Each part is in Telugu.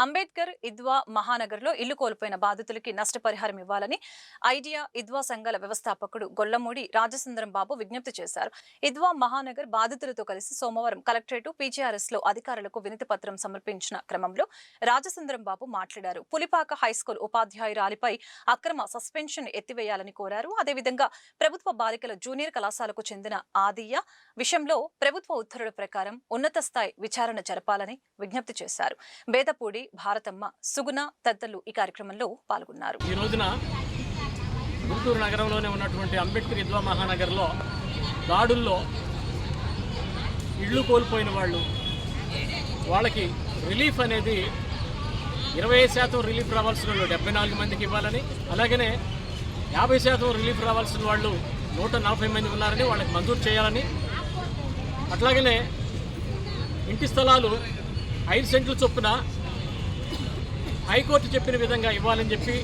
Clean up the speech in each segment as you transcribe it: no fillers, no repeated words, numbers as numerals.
అంబేద్కర్ ఇద్వా మహానగర్లో ఇల్లు కోల్పోయిన బాధితులకి నష్టపరిహారం ఇవ్వాలని ఐడియా ఇద్వా సంఘాల వ్యవస్థాపకుడు గొల్లమూడి రాజసుందరం బాబు విజ్ఞప్తి చేశారు. ఇద్వా మహానగర్ బాధితులతో కలిసి సోమవారం కలెక్టరేట్ పీజీఆర్ఎస్ లో అధికారులకు వినతి పత్రం సమర్పించిన క్రమంలో రాజసుందరం బాబు మాట్లాడారు. పులిపాక హైస్కూల్ ఉపాధ్యాయురాలిపై అక్రమ సస్పెన్షన్ ఎత్తివేయాలని కోరారు. అదేవిధంగా ప్రభుత్వ బాలికల జూనియర్ కళాశాలకు చెందిన ఆదియ్య విషయంలో ప్రభుత్వ ఉత్తర్వుల ప్రకారం ఉన్నత స్థాయి విచారణ జరపాలని విజ్ఞప్తి చేశారు. బేదపూడి భారతమ్మ, సుగుణ తదితరులు ఈ కార్యక్రమంలో పాల్గొన్నారు. ఈ రోజున గుంటూరు నగరంలోనే ఉన్నటువంటి అంబేద్కర్ ఇద్వా మహానగర్లో దాడుల్లో ఇళ్ళు కోల్పోయిన వాళ్ళకి రిలీఫ్ అనేది 20% రిలీఫ్ రావాల్సిన వాళ్ళు 74 మందికి ఇవ్వాలని, అలాగనే 50% రిలీఫ్ రావాల్సిన వాళ్ళు 140 మంది ఉన్నారని వాళ్ళకి మంజూరు చేయాలని, అట్లాగనే ఇంటి స్థలాలు 5 సెంట్ల చొప్పున హైకోర్టు చెప్పిన విధంగా ఇవ్వాలని చెప్పి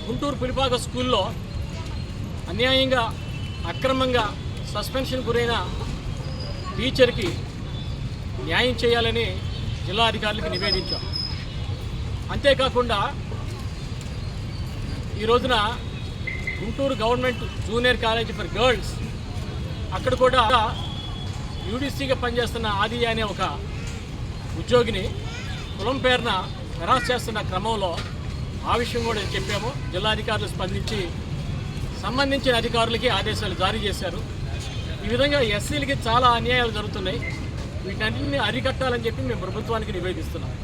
గుంటూరు పులిపాక స్కూల్లో అన్యాయంగా అక్రమంగా సస్పెన్షన్ గురైన టీచర్కి న్యాయం చేయాలని జిల్లా అధికారులకు నివేదించాం. అంతేకాకుండా ఈ రోజున Guntur government junior college for girls అక్కడ కూడా యూడీసీగా పనిచేస్తున్న ఆదియ్య అనే ఒక ఉద్యోగిని కులం పేరున హెరాస్ చేస్తున్న క్రమంలో ఆ విషయం కూడా చెప్పాము. జిల్లా అధికారులు స్పందించి సంబంధించిన అధికారులకి ఆదేశాలు జారీ చేశారు. ఈ విధంగా ఎస్సీలకి చాలా అన్యాయాలు జరుగుతున్నాయి. వీటన్నింటినీ అరికట్టాలని చెప్పి మేము ప్రభుత్వానికి నివేదిస్తున్నాం.